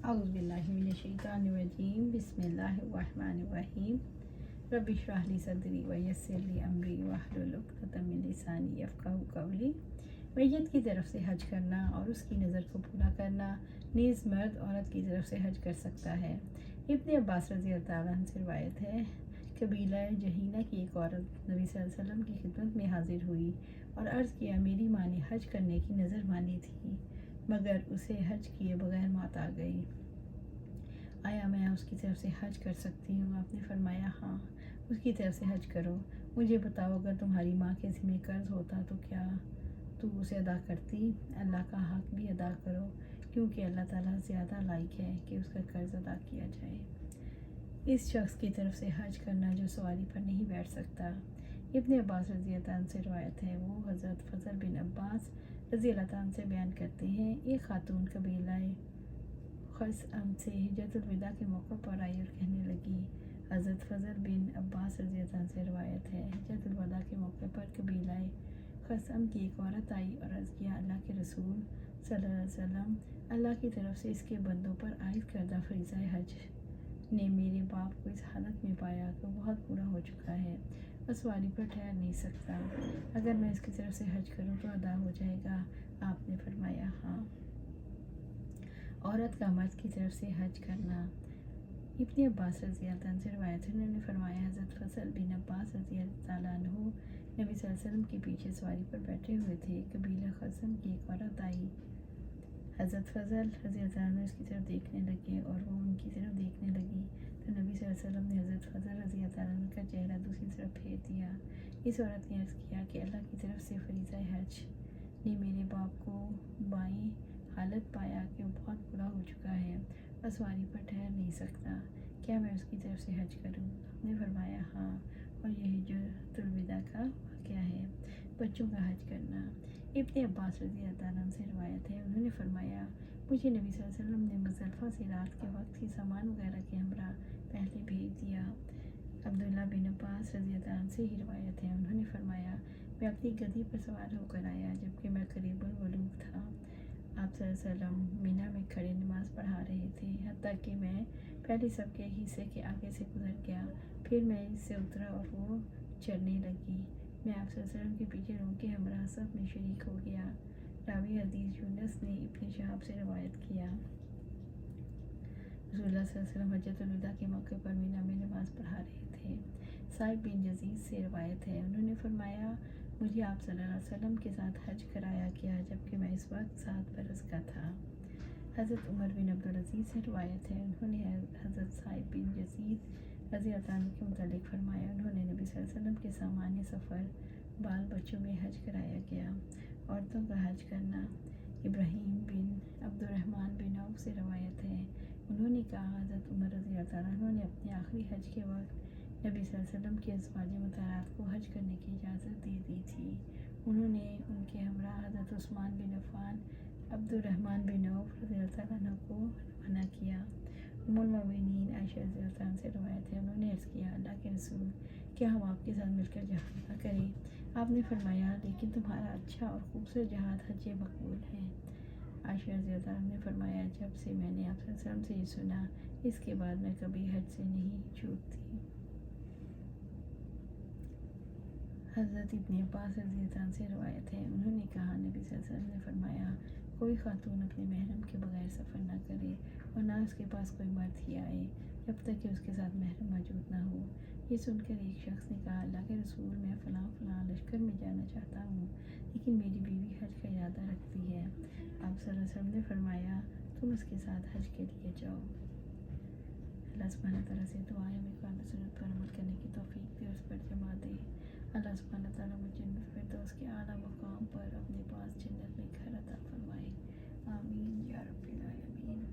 اعوذ باللہ من الشیطان الرجیم بسم اللہ الرحمن الرحیم رب اشرح لی صدری ویسر لی امری واحلل عقدۃ من لسانی یفقہوا قولی۔ میت کی طرف سے حج کرنا اور اس کی نظر کو پورا کرنا نیز مرد عورت کی طرف سے حج کر سکتا ہے۔ ابن عباس رضی اللہ عنہ سے روایت ہے، قبیلہ جہینہ کی ایک عورت نبی صلی اللہ علیہ وسلم کی خدمت میں حاضر ہوئی اور عرض کیا، میری ماں نے حج کرنے کی نظر مانی تھی مگر اسے حج کیے بغیر موت آ گئی، آیا میں اس کی طرف سے حج کر سکتی ہوں؟ آپ نے فرمایا ہاں، اس کی طرف سے حج کرو۔ مجھے بتاؤ، اگر تمہاری ماں کے ذمہ قرض ہوتا تو کیا تو اسے ادا کرتی؟ اللہ کا حق بھی ادا کرو، کیونکہ اللہ تعالیٰ زیادہ لائق ہے کہ اس کا قرض ادا کیا جائے۔ اس شخص کی طرف سے حج کرنا جو سواری پر نہیں بیٹھ سکتا۔ ابن عباس رضی اللہ عنہ سے روایت ہے، وہ حضرت فضل بن عباس رضی اللہ عنہ سے بیان کرتے ہیں، ایک خاتون قبیلہ خثعم سے حجۃ الوداع کے موقع پر آئی اور کہنے لگی۔ حضرت فضل بن عباس رضی اللہ عنہ سے روایت ہے، حجۃ الوداع کے موقع پر قبیلہ خثعم کی ایک عورت آئی اور عرض کیا، اللہ کے رسول صلی اللہ علیہ وسلم، اللہ کی طرف سے اس کے بندوں پر عائد کردہ فریضہ حج نے میرے باپ کو اس حالت میں پایا کہ بہت بوڑھا ہو چکا ہے اور سواری پر ٹھہر نہیں سکتا، اگر میں اس کی طرف سے حج کروں تو ادا ہو جائے گا؟ آپ نے فرمایا ہاں۔ عورت کا مرد کی طرف سے حج کرنا۔ ابن عباس رضی اللہ عنہ سے روایت ہے، انہوں نے فرمایا، حضرت فضل بن عباس رضی اللہ عنہ نبی صلی اللہ علیہ وسلم کے پیچھے سواری پر بیٹھے ہوئے تھے، قبیلہ خثعم کی ایک عورت آئی، حضرت فضل رضی اللہ عنہ اس کی طرف دیکھنے لگے اور وہ ان کی طرف دیکھنے لگی تو نبی صلی اللہ علیہ وسلم نے حضرت فضل رضی اللہ عنہ کا چہرہ دوسری طرف پھیر دیا۔ اس عورت نے عرض کیا کہ اللہ کی طرف سے فریضہ حج نے میرے باپ کو بائیں حالت پایا کہ وہ بہت بوڑھا ہو چکا ہے اور سواری پر ٹھہر نہیں سکتا، کیا میں اس کی طرف سے حج کروں؟ آپ نے فرمایا ہاں، اور یہ حجۃ الوداع کا واقعہ ہے۔ بچوں کا حج کرنا۔ ابن عباس رضی اللہ عنہ سے روایت ہے، انہوں نے فرمایا، مجھے نبی صلی اللہ علیہ وسلم نے مزدلفہ سے رات کے وقت ہی سامان وغیرہ کے ہمراہ پہلے بھیج دیا۔ عبداللہ بن عباس رضی اللہ عنہ سے ہی روایت ہے، انہوں نے فرمایا، میں اپنی گدھی پر سوار ہو کر آیا جبکہ میں قریب البلوغ تھا۔ آپ صلی اللہ علیہ وسلم مینا میں کھڑے نماز پڑھا رہے تھے، حتیٰ کہ میں پہلی صف کے حصے کے آگے سے گزر گیا، پھر میں اس سے اترا اور وہ چرنے لگی، میں آپ صلی اللہ علیہ وسلم کے پیچھے ان کے ہمراہ صف میں شریک ہو گیا۔ راوی حدیث یونس نے ابن شہاب سے روایت کیا، رسول اللہ صلی اللہ علیہ وسلم حجۃ الوداع کے موقع پر مینا میں نماز پڑھا رہے تھے۔ صائب بن یزید سے روایت ہے، انہوں نے فرمایا، مجھے آپ صلی اللہ علیہ وسلم کے ساتھ حج کرایا گیا جبکہ میں اس وقت 7 برس کا تھا۔ حضرت عمر بن عبدالعزیز سے روایت ہے، انہوں نے حضرت صائب بن یزید رضی اللہ عنہ کے متعلق فرمایا، انہوں نے نبی صلی اللہ علیہ وسلم کے سامان سفر بال بچوں میں حج کرایا گیا۔ عورتوں کا حج کرنا۔ ابراہیم بن عبد الرحمن بن عوف سے روایت ہے، انہوں نے کہا، حضرت عمر رضی اللہ عنہ نے اپنے آخری حج کے وقت نبی صلی اللہ علیہ وسلم کے ازواج مطہرات کو حج کرنے کی اجازت دے دی تھی۔ انہوں نے ان کے ہمراہ حضرت عثمان بن عفان، عبد الرحمن بن عوف رضی اللہ عنہ کو روانہ کیا۔ ام المؤمنین عائشہ رضی اللہ عنہ سے روایت ہے، انہوں نے عرض کیا، اللہ کے رسول، کیا ہم آپ کے ساتھ مل کر جہاد نہ کریں؟ آپ نے فرمایا، لیکن تمہارا اچھا اور خوبصورت جہاد حج مقبول ہے۔ عائشہ رضی اللہ عنہ نے فرمایا، جب سے میں نے آپ صلی اللہ علیہ وسلم سے یہ سنا، اس کے بعد میں کبھی حج سے نہیں چھوٹتی۔ حضرت ابن عباس رضی اللہ عنہ سے روایت ہے، انہوں نے کہا، نبی صلی اللہ علیہ وسلم نے فرمایا، کوئی خاتون اپنے محرم کے بغیر سفر نہ کرے اور نہ اس کے پاس کوئی مرد ہی آئے جب تک کہ اس کے ساتھ محرم موجود نہ ہو۔ یہ سن کر ایک شخص نے کہا، اللہ کے رسول، میں فلاں فلاں لشکر میں جانا چاہتا ہوں لیکن میری بیوی حج کا ارادہ رکھتی ہے۔ آپ صلی اللہ علیہ وسلم نے فرمایا، تم اس کے ساتھ حج کے لیے جاؤ۔ اللہ سبحانہ تعالیٰ سے دعا ہے ہمیں قرآن و سنت پر عمل کرنے کی توفیق دے اور اس پر جمع دے۔ اللہ سبحانہ تعالیٰ مجھے جنت فردوس کے اعلیٰ مقام پر اپنے پاس جنت میں گھر عطا فرمائے، آمین یا رب العالمین۔